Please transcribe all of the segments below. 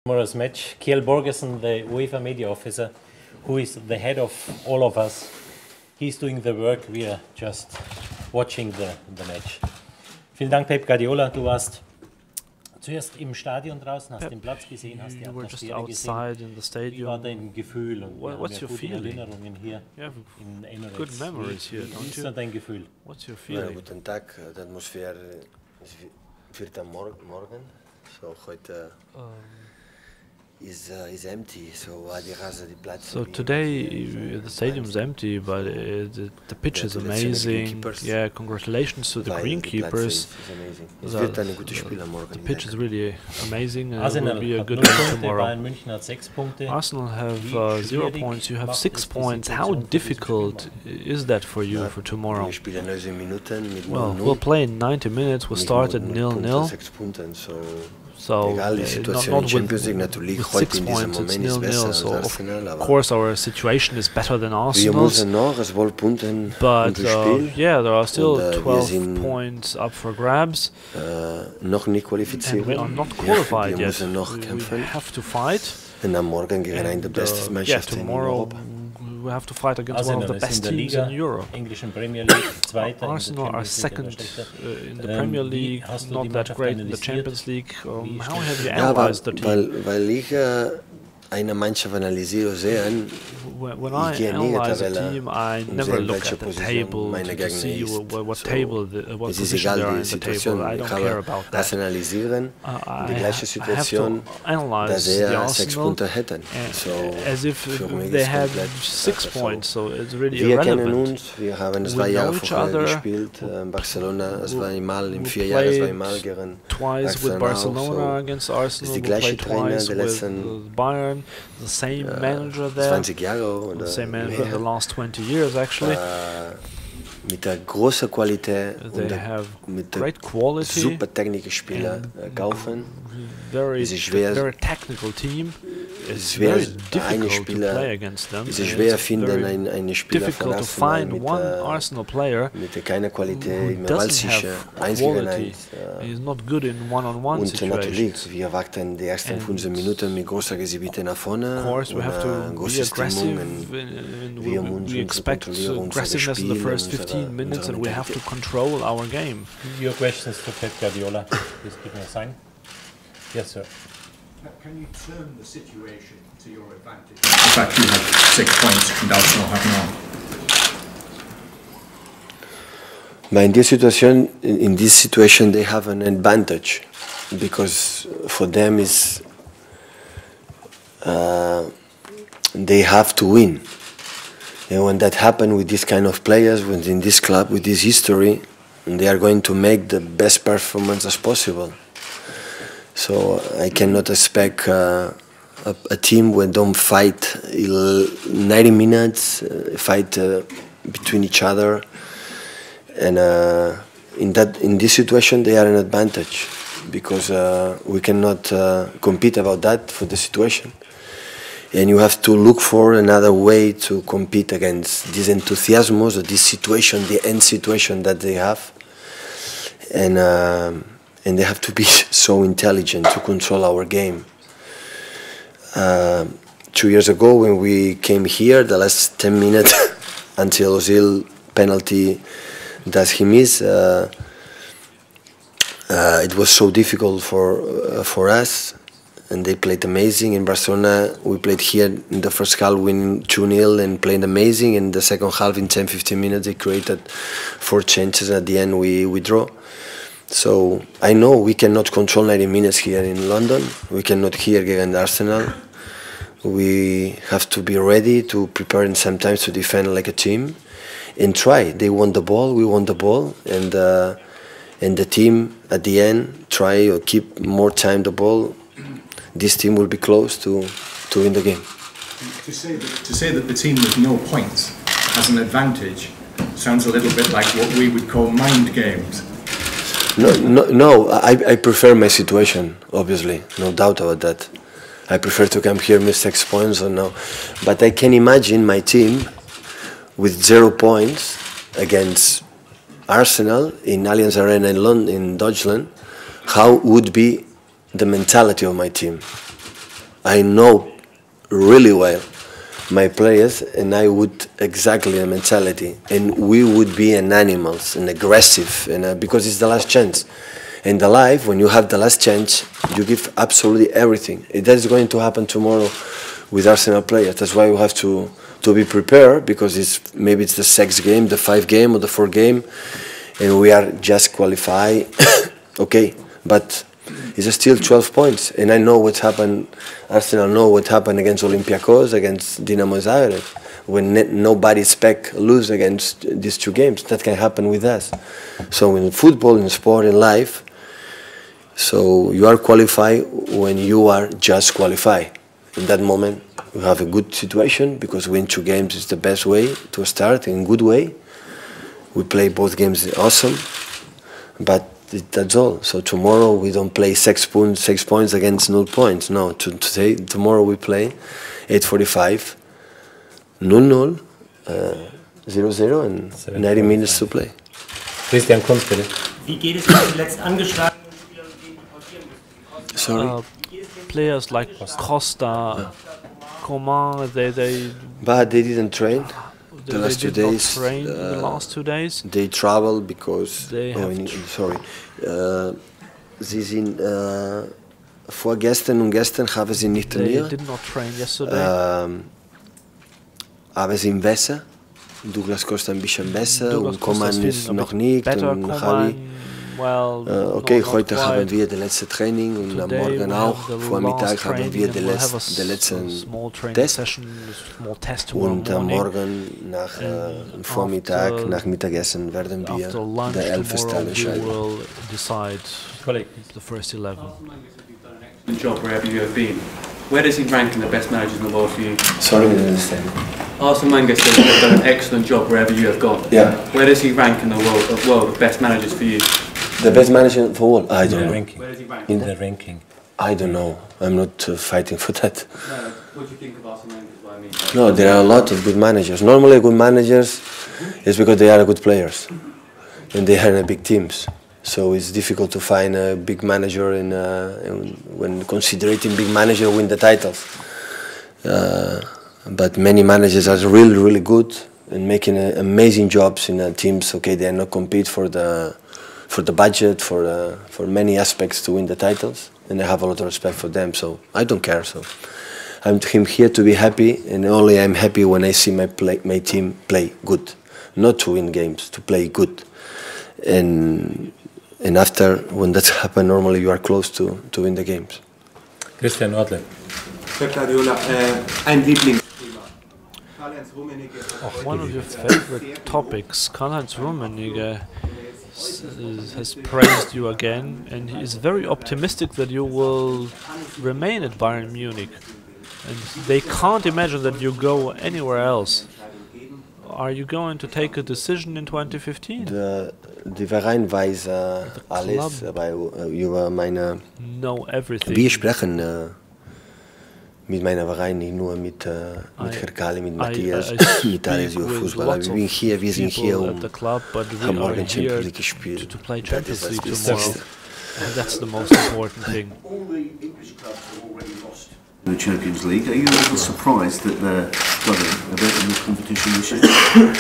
Tomorrow's match. Kjell Borgersen, the UEFA media officer, who is the head of all of us, he's doing the work. We are just watching the match. Vielen Dank, Pep Guardiola. Du warst zuerst im Stadion draußen, hast den Platz gesehen, hast die Atmosphäre gesehen. Wie war dein Gefühl? Und what's your gute feeling? Erinnerungen hier in Emirates. Good memories here, Wie ist da dein Gefühl? What's your feeling? Guten Tag, die Atmosphäre wird am Morgen. So heute is empty, so So today the stadium is empty, but the pitch is amazing. Yeah, congratulations to the greenkeepers. The pitch is really amazing and it will be a good game tomorrow. Arsenal have 0 points, you have 6 points. How difficult is that for you for tomorrow? Well, we'll play in 90 minutes, we'll start at 0-0. So not with 6 points, it's 0-0. So of course our situation is better than Arsenal's. But yeah, there are still 12 points up for grabs. And we are not qualified yet. We have to fight. And yeah, tomorrow we have to fight against one of the best teams in Europe. Arsenal are second in the Premier League, not that great in the Champions League. How have you analyzed the team? When I analyze a team, I never look at the table to see what position they are in the table. I don't care about that. I have to analyze the Arsenal as if they have 6 points, so it's really irrelevant. We know each other. We played twice with Barcelona against Arsenal. We played twice with Bayern. The same manager there, the same manager in the last 20 years actually. They have great quality, very technical team. It's very difficult to play against them. It's very difficult to find one Arsenal player who doesn't have quality. He's not good in one-on-one situations. Of course, we have to be aggressive. We expect aggressiveness in the first 15 minutes, and we have to control our game. Your questions to Pep Guardiola. Please give me a sign. Yes, sir. Can you turn the situation to your advantage? The fact you have 6 points and Arsenal have none. In this situation, they have an advantage because for them is they have to win. And when that happens with this kind of players, in this club, with this history, they are going to make the best performance as possible. So I cannot expect a team where don't fight 90 minutes, fight between each other, and in this situation they are an advantage because we cannot compete about that for the situation, and you have to look for another way to compete against this enthusiasm or this situation, the end situation that they have, and they have to be so intelligent to control our game. 2 years ago when we came here, the last 10 minutes until Ozil penalty that he missed, it was so difficult for us, and they played amazing. In Barcelona, we played here in the first half winning 2-0 and played amazing. In the second half, in 10-15 minutes, they created 4 chances. At the end, we draw. So I know we cannot control 90 minutes here in London. We cannot here against Arsenal. We have to be ready to prepare and sometimes to defend like a team and try. They want the ball, we want the ball, and the team at the end try or keep more time the ball. This team will be close to win the game. To say that the team with no points has an advantage sounds a little bit like what we would call mind games. No. I prefer my situation, obviously, no doubt about that. I prefer to come here, miss 6 points or no. But I can imagine my team with 0 points against Arsenal in Allianz Arena in Deutschland. How would be the mentality of my team? I know really well my players, and I would exactly the mentality, and we would be an animals and aggressive, and because it's the last chance. In the life, when you have the last chance, you give absolutely everything. That is going to happen tomorrow with Arsenal players. That's why we have to be prepared, because maybe it's the 6th game, the 5th game, or the 4th game, and we are just qualified. Okay, but it's still 12 points, and I know what happened. Arsenal know what happened against Olympiacos, against Dinamo Zagreb, when nobody expect lose against these 2 games. That can happen with us. So in football, in sport, in life, so you are qualified when you are just qualified. In that moment, you have a good situation, because win 2 games is the best way to start, in a good way. We play both games awesome, but that's all. So tomorrow we don't play 6 points against 0 points. No, tomorrow we play 8:45, 0-0, 0-0, and 90 minutes to play. Christian Kunz, bitte. Wie geht es mit den letzten angeschlagenen Spielern, die pausieren mussten? Sorry. Players like Costa, Coman, But they didn't train. The last 2 did not days. train the last 2 days. They travel because. They have sorry. Sie sind vorgestern und gestern haben sie nicht They trainiert. did not train yesterday. Aber sie sind besser. Douglas Costa ein bisschen besser Douglas und Coman ist noch nicht. Und Javi. Okay, heute haben wir das letzte Training und am Morgen auch. Vormittag haben wir den letzten Test. Und am Morgen nach Vormittag, nach Mittagessen werden wir der 11. Stelle entscheiden. Job wherever you have been. Where does he rank in the best managers in the world for you? Sorry, I didn't understand. Arsene Wenger says you've done an excellent job wherever you have gone. Yeah. Where does he rank in the world of best managers for you? The best manager for what? I don't know. Ranking. Where does he rank? In the ranking. I don't know. I'm not fighting for that. No, what do you think of Arsene Wenger is what I mean. No, there are a lot of good managers. Normally good managers is because they are good players and they are in big teams. So it's difficult to find a big manager when considering big manager win the titles. But many managers are really, really good and making amazing jobs in teams. Okay, they are not compete for the budget, for many aspects to win the titles, and I have a lot of respect for them. So I don't care. So I'm here to be happy, and only I'm happy when I see my team play good, not to win games, to play good. And after, when that's happened, normally you are close to win the games. Christian Ortle. Pep Guardiola, ein Lieblingsthema. One of your favorite topics, Karl-Heinz Rummenigge has praised you again, and he is very optimistic that you will remain at Bayern Munich. And they can't imagine that you go anywhere else. Are you going to take a decision in 2015? Der Verein weiß alles, aber über meine. Know everything. Wir sprechen mit meinem Verein, nicht nur mit Herkali, mit Matthias, mit alles über Fußball. Wir sind hier, haben morgen Champions League gespielt. To play Champions League tomorrow. And that's the most important thing. All the English clubs have already lost in the Champions League. Are you a little surprised that they're struggling a bit in the competition this year?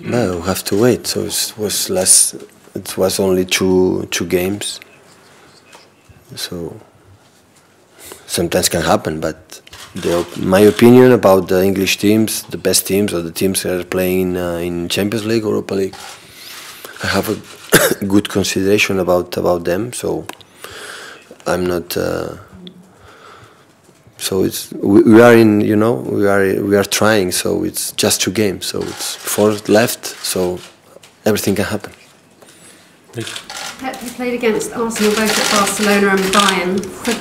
No, we have to wait. So it was only two games. So sometimes can happen, but my opinion about the English teams, the best teams, or the teams that are playing in Champions League, Europa League, I have a good consideration about them. So I'm not. So we are in, we are trying. So it's just 2 games. So it's 4 left. So everything can happen. Pep, you played against Arsenal both at Barcelona and Bayern. For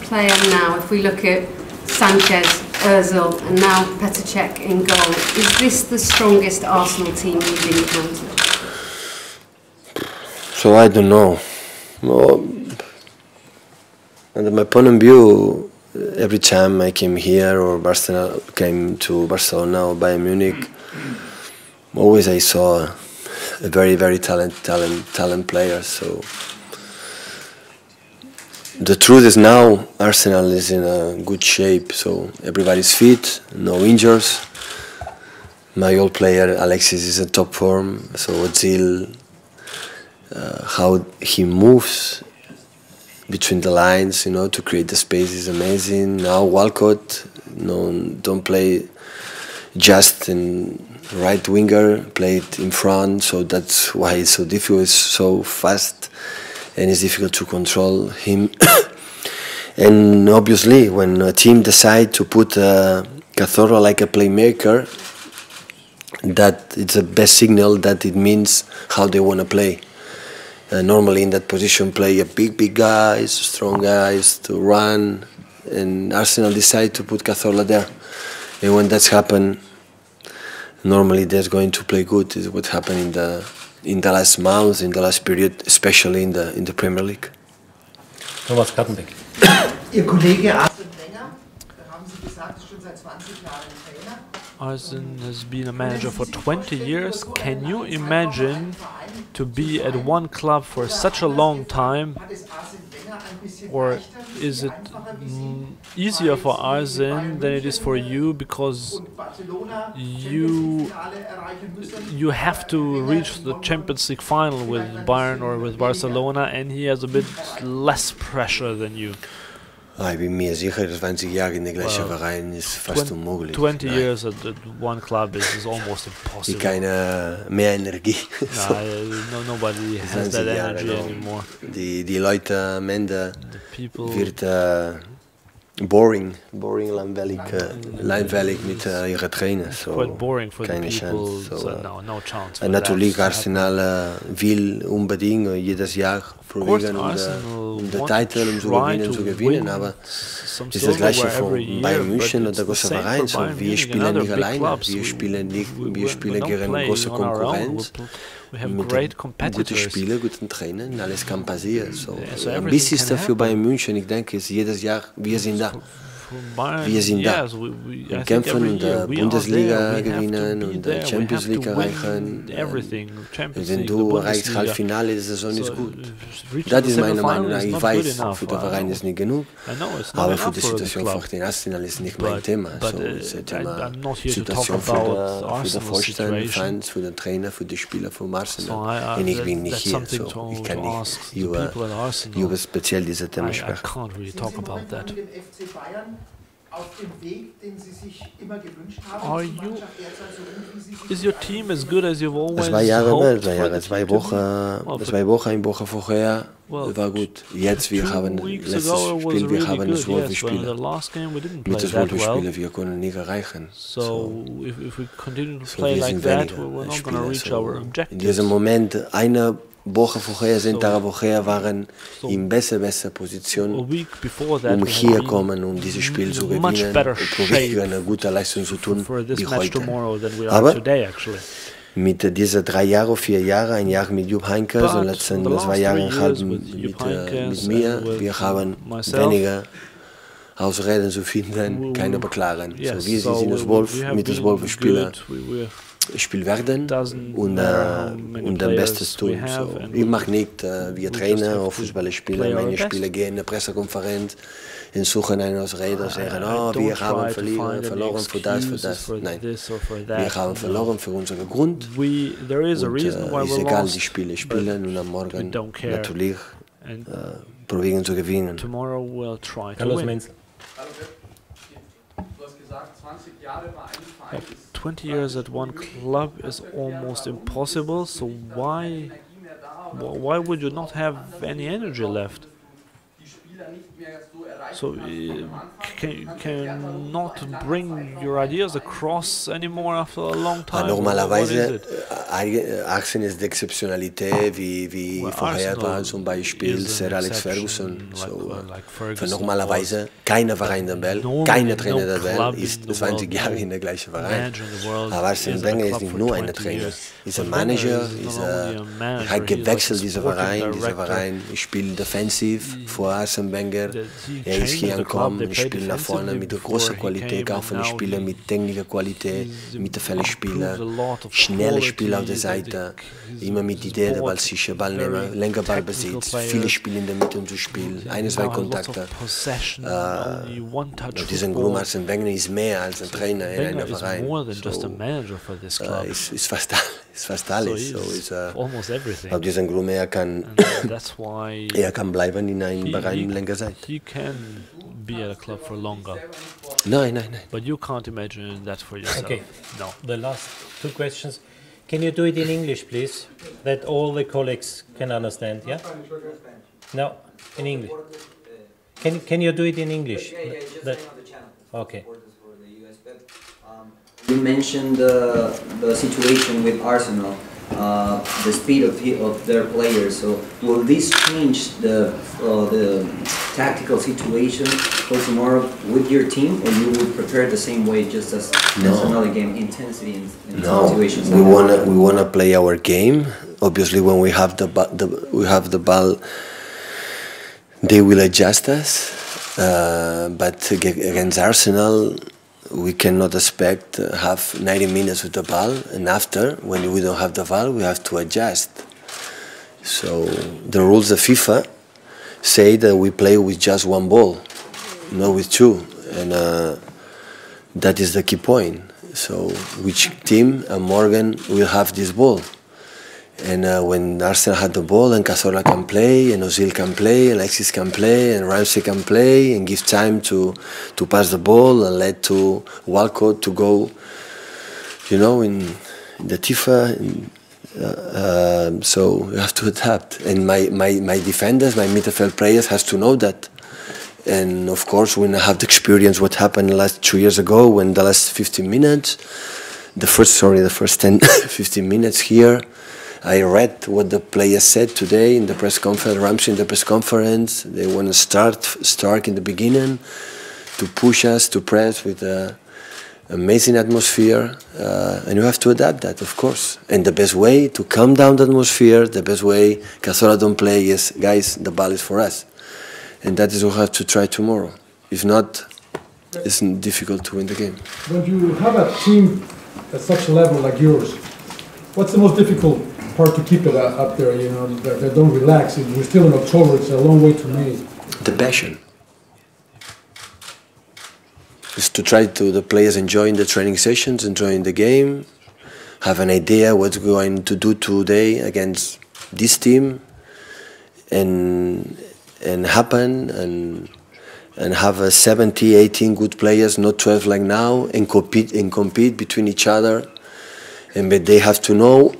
player now, if we look at Sanchez, Ozil, and now Petr Cech in goal, is this the strongest Arsenal team you've encountered? So I don't know. Well, under my point of view, every time I came here or came to Barcelona or Bayern Munich, always I saw a very, very talent player. So The truth is now Arsenal is in a good shape, so everybody's fit, no injuries. My old player Alexis is in top form, so Ozil, how he moves between the lines, you know, to create the space is amazing. Now Walcott, don't play just in right winger, play it in front, so that's why it's so difficult. It's so fast, and it's difficult to control him. And obviously, when a team decides to put Cazorla like a playmaker, that it's the best signal that it means how they want to play. Normally in that position play a big guys, strong guys to run, and Arsenal decide to put Cazorla there. And when that's happened, normally they're going to play good. Is what happened in the last months, in the last period, especially in the Premier League. Thomas Kattenbeck. Ihr Kollege Arsene Wenger, haben Sie gesagt, ist schon seit 20 Jahren Trainer. Arsene has been a manager for 20 years. Can you imagine to be at one club for such a long time? Or is it easier for Arsene than it is for you, because you have to reach the Champions League final with Bayern or with Barcelona, and he has a bit less pressure than you? Ich bin mir sicher, 20 Jahre in der gleichen Verein ist fast unmöglich. 20 years at one club is almost impossible. Keine mehr Energie. Nobody has that energy anymore. Die Leute am Ende wird boring, langweilig mit ihren Trainern. So, quite boring for keine the people. Chance. So, no chance. For natürlich that. Arsenal will unbedingt jedes Jahr probieren, den Titel zu gewinnen, aber es ist das gleiche von Bayern München oder großer Verein. So, wir spielen nicht alleine, wir spielen gegen große Konkurrenz. Mit guten Spielern, guten Trainern, alles kann passieren. So, ein bisschen ist dafür Bayern München, ich denke, ist jedes Jahr, wir sind da. Wir sind da. Wir kämpfen und die Bundesliga gewinnen und die Champions League erreichen. Wenn du erreichst Halbfinale, die Saison ist gut. Das ist meine Meinung. Ich weiß, für den Verein ist nicht genug, aber für die Situation von den Arsenal ist nicht mein Thema. So, es ist immer Situation für den Vorstand, Fans, für den Trainer, für die Spieler von Arsenal. Und ich bin nicht hier, so ich kann nicht über speziell diese Themen sprechen. Auf dem Weg, den Sie sich immer gewünscht haben? Is your team as good as you've always Es war Jahre hoped? Zwei Wochen, eine Woche vorher war gut. Jetzt wir haben letztes Spiel, wir haben 12 Spiele. Mit 12 Spielen wir können nicht erreichen. So if we continue to play like that, we're not going to reach our objectives. In diesem Moment eine Woche vorher, 10 Tage vorher waren in besser Position, hier kommen, dieses Spiel zu gewinnen und probieren, eine gute Leistung zu tun wie heute. Aber mit diesen 3 Jahren, 4 Jahren, ein Jahr mit Jupp Heynckes und letzten 2 Jahre mit mir, wir haben weniger Ausreden zu finden, keine beklagen. So, wir sind das Wolf, mit das Wolf Spieler. Spiel werden und das Beste tun. So, ich mache nicht, wir Trainer oder Fußballspieler, meine Spieler gehen in eine Pressekonferenz und suchen eine Ausrede und sagen, wir haben verloren für das. Nein, wir haben verloren für unseren Grund. Und ist egal, die Spiele spielen und am Morgen natürlich probieren zu gewinnen. Carlos Menzel. Du hast gesagt, 20 Jahre bei einem Verein ist 20 years at one club is almost impossible, so why would you not have any energy left? So can not bring your ideas across anymore after a long time? Normalerweise Arsene ist die Exceptionalität, wie vorher war zum Beispiel Sir Alex Ferguson. So, für normalerweise keiner Verein der Welt, keiner Trainer der Welt ist 20 Jahre in der gleichen Verein. Aber Arsene Wenger ist nicht nur ein Trainer, ist ein Manager, hat gewechselt dieser Verein spielt defensiv. Vor Arsene Arsene Wenger, er is hier aangekomen en speelt naar vorne met een große kwaliteit, auch von den Spielern mit technischer Qualität, mittelfällig Spieler, schnelle Spieler auf der Seite, immer mit Idee, der Ball sicher, Ball nehmen, länger Ballbesitz, viele Spiele in der Mitte zu spielen, 1-2 Kontakte. Diesen Grund Arsene Wenger ist mehr als ein Trainer in einem Verein. Ist fast alles. Auf diesen Grund er kann bleiben in einem Verein länger Zeit. Be at a club for longer. Nein. But you can't imagine that for yourself. Okay. No. The last two questions. Can you do it in English, please? That all the colleagues can understand, yeah? No, in English. Can you do it in English? Okay. You mentioned the situation with Arsenal, the speed of their players. So will this change the tactical situation for tomorrow with your team, or you would prepare the same way, just as another game, intensity in situations? We wanna play our game. Obviously, when we have the ball, they will adjust us. But against Arsenal, we cannot expect to have 90 minutes with the ball, and after, when we don't have the ball, we have to adjust. So the rules of FIFA say that we play with just one ball, not with two, and that is the key point. So which team and Morgan will have this ball? And when Arsenal had the ball, and Cazorla can play, and Ozil can play, and Alexis can play, and Ramsey can play, and give time to pass the ball, and let to Walcott to go, in the FIFA. So you have to adapt. And my defenders, my midfield players has to know that. And of course, when I have the experience what happened the last 2 years ago, when the last 15 minutes, the first 10, 15 minutes here, I read what the players said today in the press conference, Ramsey in the press conference. They want to start Stark in the beginning, to push us, to press with an amazing atmosphere. And you have to adapt that, of course. And the best way to calm down the atmosphere, the best way Cazorla don't play is, guys, the ball is for us. And that is what we have to try tomorrow. If not, it's difficult to win the game. When you have a team at such a level like yours, what's the most difficult part to keep it up there, that don't relax? We're still in October, it's a long way to May. The passion. Is to try to the players enjoying the training sessions, enjoying the game, have an idea what's going to do today against this team, and happen and have 70, 18 good players, not 12 like now, and compete between each other. But they have to know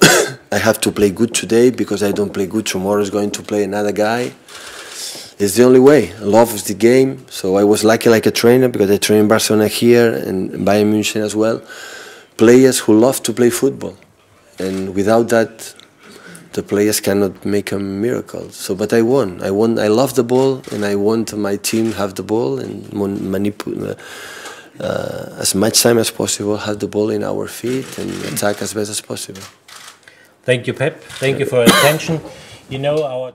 I have to play good today, because I don't play good tomorrow is going to play another guy. It's the only way. I love the game. So I was lucky like a trainer, because I train in Barcelona here and Bayern Munich as well. Players who love to play football. And without that, the players cannot make a miracle. So, but I won. I love the ball, and I want my team have the ball and manipulate. As much time as possible, have the ball in our feet and attack as best as possible. Thank you, Pep. Thank you for your attention. Our